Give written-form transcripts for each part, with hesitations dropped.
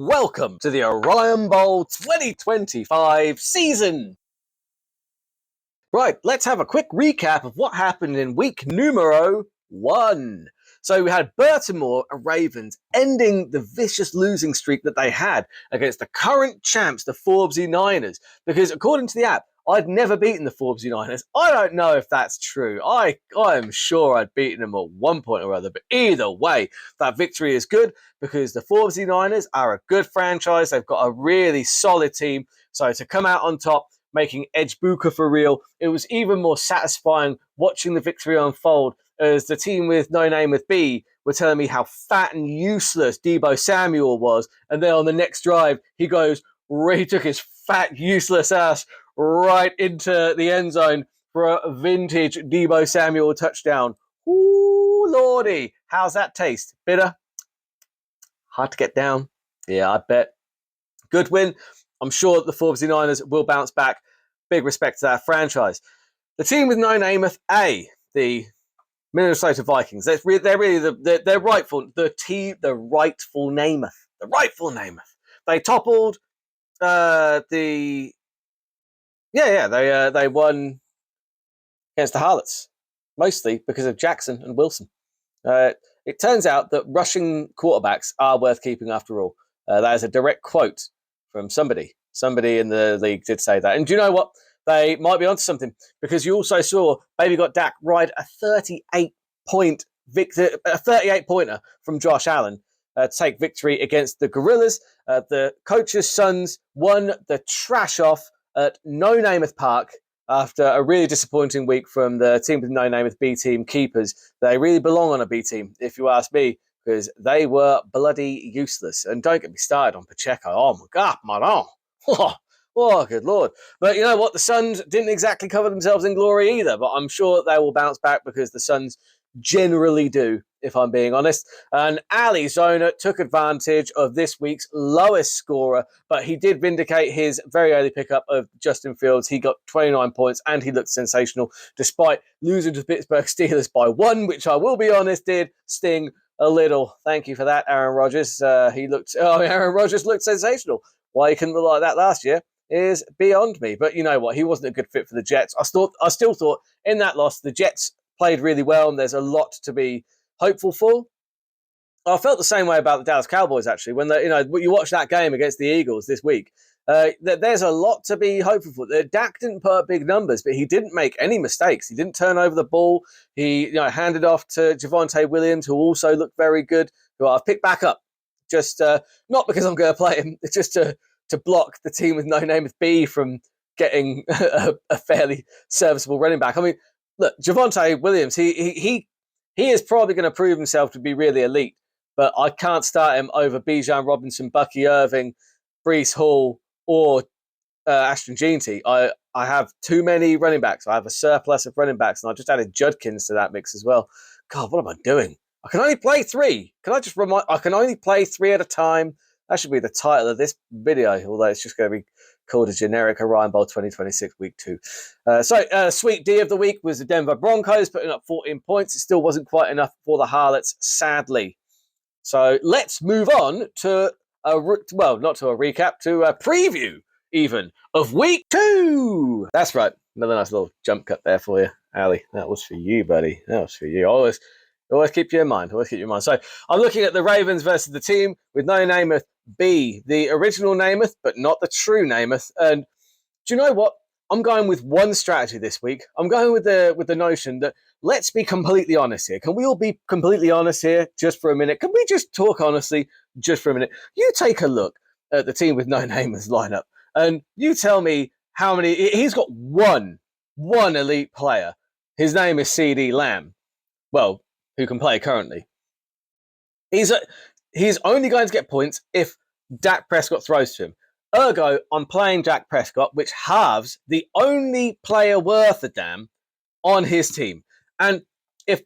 welcome to the Orion Bowl 2025 season. Right, let's have a quick recap of what happened in week numero 1. So we had Baltimore Ravens ending the vicious losing streak that they had against the current champs, the Forbesy Niners, because according to the app, I'd never beaten the Forbesy Niners. I don't know if that's true. I am sure I'd beaten them at one point or other, but either way, that victory is good because the Forbesy Niners are a good franchise. They've got a really solid team. So to come out on top, making Edge Booker for real, it was even more satisfying watching the victory unfold as the team with no name with B were telling me how fat and useless Deebo Samuel was. And then on the next drive, he took his fat, useless ass right into the end zone for a vintage Deebo Samuel touchdown. Ooh, lordy. How's that taste? Bitter? Hard to get down? Yeah, I bet. Good win. I'm sure that the Forbesy Niners will bounce back. Big respect to that franchise. The team with no name with A, the Minnesota Vikings. They're really the rightful nameth. The rightful nameth. They toppled they won against the Harlots, mostly because of Jackson and Wilson. It turns out that rushing quarterbacks are worth keeping after all. That is a direct quote from somebody. Somebody in the league did say that. And do you know what? They might be onto something because you also saw Baby Got Dak ride a 38-pointer from Josh Allen to take victory against the Gorillas. The coach's sons won the trash off at No Namath Park after a really disappointing week from the team with No Namath B team keepers. They really belong on a B team, if you ask me, because they were bloody useless. And don't get me started on Pacheco. Oh my God, man. Oh, good Lord. But you know what? The Suns didn't exactly cover themselves in glory either, but I'm sure they will bounce back because the Suns generally do, if I'm being honest. And Arizona took advantage of this week's lowest scorer, but he did vindicate his very early pickup of Justin Fields. He got 29 points and he looked sensational despite losing to the Pittsburgh Steelers by 1, which I will be honest did sting a little. Thank you for that, Aaron Rodgers. Aaron Rodgers looked sensational. Why he couldn't look like that last year is beyond me. But you know what? He wasn't a good fit for the Jets. I still thought in that loss, the Jets played really well and there's a lot to be hopeful for. I felt the same way about the Dallas Cowboys, actually. When you watch that game against the Eagles this week, there's a lot to be hopeful for. Dak didn't put up big numbers, but he didn't make any mistakes. He didn't turn over the ball. He handed off to Javonte Williams, who also looked very good, who I've picked back up. Just not because I'm going to play him, it's just to block the team with no name with B from getting a fairly serviceable running back. I mean, look, Javonte Williams, he is probably going to prove himself to be really elite, but I can't start him over Bijan Robinson, Bucky Irving, Breece Hall, or Ashton Jeanty. I have too many running backs. I have a surplus of running backs, and I just added Judkins to that mix as well. God, what am I doing? I can only play 3. Can I just remind? I can only play 3 at a time. That should be the title of this video, although it's just going to be called a generic Orion Bowl 2026 Week 2. Sweet D of the week was the Denver Broncos, putting up 14 points. It still wasn't quite enough for the Harlots, sadly. So let's move on to not to a recap, to a preview even of Week 2. That's right. Another nice little jump cut there for you, Ali. That was for you, buddy. That was for you. Always keep you in mind. So I'm looking at the Ravens versus the team with no Namath B, the original Namath, but not the true Namath. And do you know what? I'm going with one strategy this week. I'm going with the notion that let's be completely honest here. Can we all be completely honest here just for a minute? Can we just talk honestly just for a minute? You take a look at the team with no Namath's lineup and you tell me how many. He's got one elite player. His name is CD Lamb. Well, who can play currently. He's only going to get points if Dak Prescott throws to him. Ergo, I'm playing Dak Prescott, which halves the only player worth a damn on his team. And if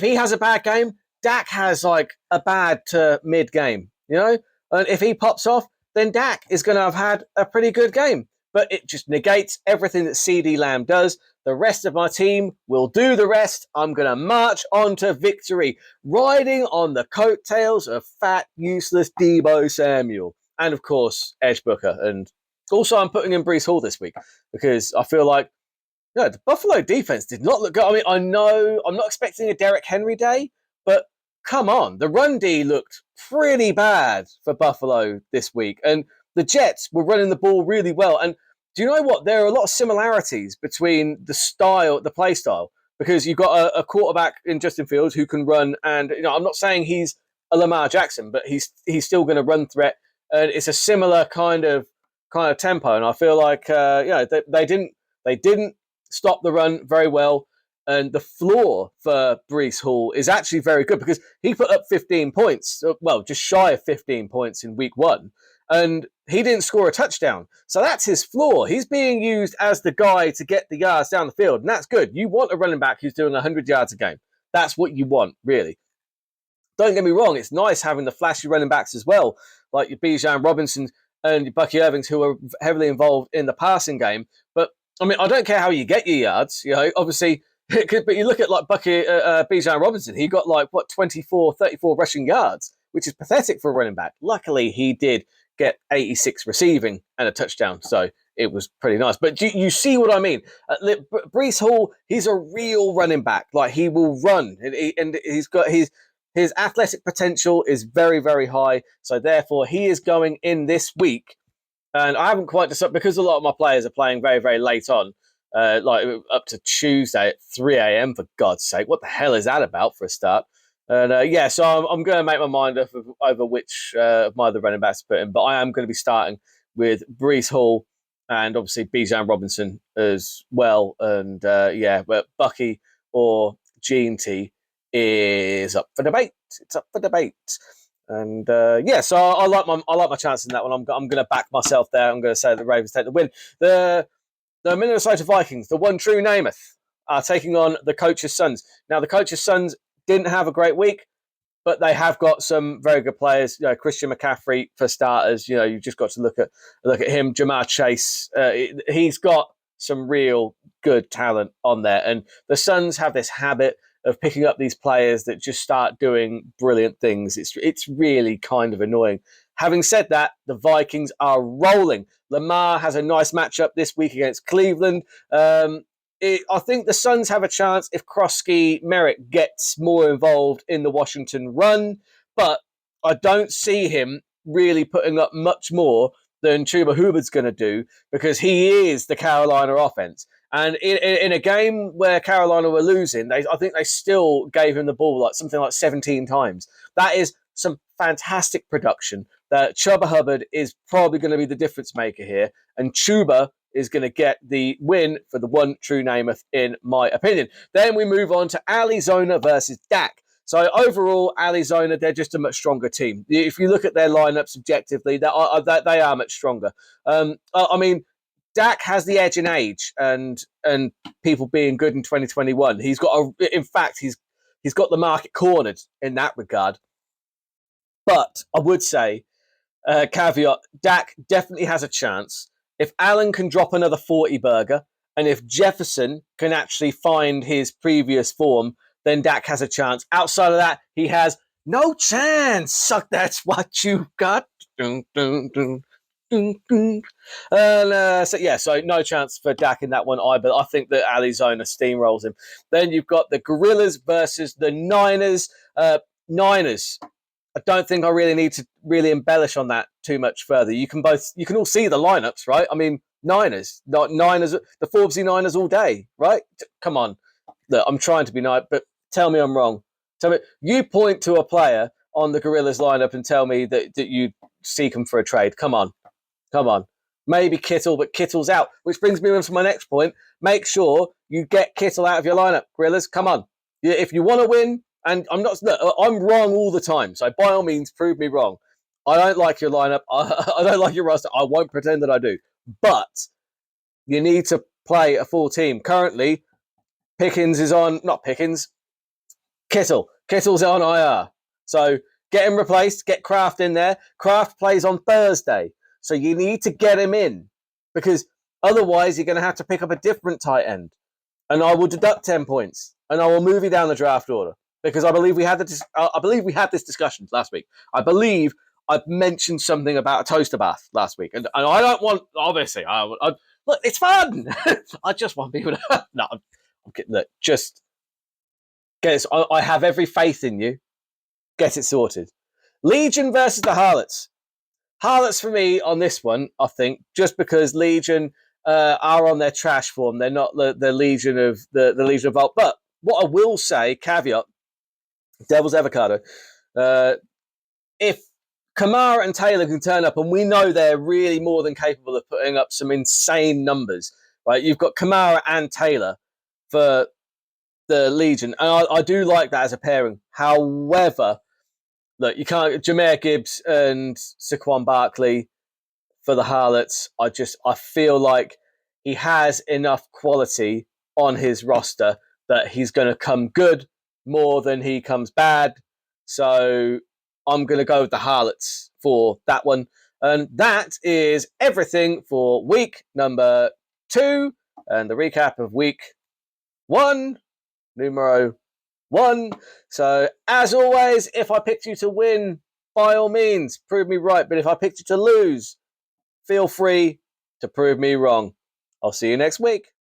he has a bad game, Dak has like a bad to mid game, And if he pops off, then Dak is going to have had a pretty good game. but it just negates everything that CD Lamb does. The rest of my team will do the rest. I'm going to march on to victory, riding on the coattails of fat, useless Deebo Samuel. And, of course, Edge Booker. And also I'm putting in Breece Hall this week because I feel like the Buffalo defense did not look good. I mean, I know I'm not expecting a Derrick Henry day, but come on. The run D looked pretty bad for Buffalo this week. And the Jets were running the ball really well. And do you know what? There are a lot of similarities between the play style, because you've got a quarterback in Justin Fields who can run. And I'm not saying he's a Lamar Jackson, but he's still going to run threat. And it's a similar kind of tempo. And I feel like they didn't stop the run very well. And the floor for Breece Hall is actually very good because he put up 15 points, well, just shy of 15 points in week 1. And he didn't score a touchdown. So that's his floor. He's being used as the guy to get the yards down the field. And that's good. You want a running back who's doing 100 yards a game. That's what you want, really. Don't get me wrong. It's nice having the flashy running backs as well, like your Bijan Robinson and your Bucky Irvings, who are heavily involved in the passing game. But, I mean, I don't care how you get your yards. Obviously, but you look at like Bijan Robinson, he got 34 rushing yards, which is pathetic for a running back. Luckily, he did get 86 receiving and a touchdown, so it was pretty nice. But you see what I mean? Breece Hall, he's a real running back. Like, he will run, and he's got his athletic potential is very, very high. So therefore, he is going in this week. And I haven't quite decided, because a lot of my players are playing very, very late on, up to Tuesday at 3 a.m. for God's sake. What the hell is that about for a start? And so I'm going to make my mind up over which of my other running backs to put in. But I am going to be starting with Breece Hall and obviously Bijan Robinson as well. And but Bucky or G&T is up for debate. It's up for debate. And so I like my chances in that one. I'm going to back myself there. I'm going to say the Ravens take the win. The Minnesota Vikings, the one true Namath, are taking on the coach's sons. Now, the coach's sons didn't have a great week, but they have got some very good players. Christian McCaffrey for starters. You've just got to look at him. Jamar Chase, he's got some real good talent on there. And the Suns have this habit of picking up these players that just start doing brilliant things. It's really kind of annoying. Having said that, the Vikings are rolling. Lamar has a nice matchup this week against Cleveland. I think the Suns have a chance if Krosky Merrick gets more involved in the Washington run, but I don't see him really putting up much more than Chuba Hubbard's going to do, because he is the Carolina offense. And in a game where Carolina were losing, I think they still gave him the ball something like 17 times. That is some fantastic production. That Chuba Hubbard is probably going to be the difference maker here, and Chuba is going to get the win for the one true Namath, in my opinion. Then we move on to Arizona versus Dak. So overall, Arizona, they're just a much stronger team. If you look at their lineups objectively, they are much stronger. I mean, Dak has the edge in age and people being good in 2021. He's got he's got the market cornered in that regard. But I would say, caveat, Dak definitely has a chance. If Allen can drop another 40 burger, and if Jefferson can actually find his previous form, then Dak has a chance. Outside of that, he has no chance. Suck, that's what you got. Dun, dun, dun. So no chance for Dak in that one either. I think that Arizona steamrolls him. Then you've got the Gorillas versus the Niners. Niners, I don't think I really need to really embellish on that too much further. You can all see the lineups, right? I mean, Niners, the Forbesy Niners all day, right? Come on. Look, I'm trying to be nice, but tell me I'm wrong. Tell me, you point to a player on the Gorillas lineup and tell me that you seek him for a trade. Come on. Maybe Kittle, but Kittle's out, which brings me on to my next point. Make sure you get Kittle out of your lineup, Gorillas. Come on. If you want to win, and I'm wrong all the time, so by all means, prove me wrong. I don't like your lineup. I don't like your roster. I won't pretend that I do. But you need to play a full team. Currently, Pickens is on, not Pickens, Kittle. Kittle's on IR. So get him replaced, get Kraft in there. Kraft plays on Thursday. So you need to get him in, because Otherwise, you're going to have to pick up a different tight end. And I will deduct 10 points. And I will move you down the draft order. Because I believe we had this discussion last week. I believe I mentioned something about a toaster bath last week. And I don't want, obviously, look, it's fun. I just want people to, no, I'm kidding. Look, just get it. I have every faith in you. Get it sorted. Legion versus the Harlots. Harlots for me on this one, I think, just because Legion are on their trash form. They're not the Legion of the Legion of Vault. But what I will say, caveat, Devil's avocado, if Kamara and Taylor can turn up, and we know they're really more than capable of putting up some insane numbers, right? You've got Kamara and Taylor for the Legion, and I do like that as a pairing. However, look, you can't Jahmyr Gibbs and Saquon Barkley for the Harlots. I feel like he has enough quality on his roster that he's going to come good more than he comes bad. So I'm going to go with the Harlots for that one. And that is everything for week number 2 and the recap of week 1, numero 1. So as always, if I picked you to win, by all means, prove me right. But if I picked you to lose, feel free to prove me wrong. I'll see you next week.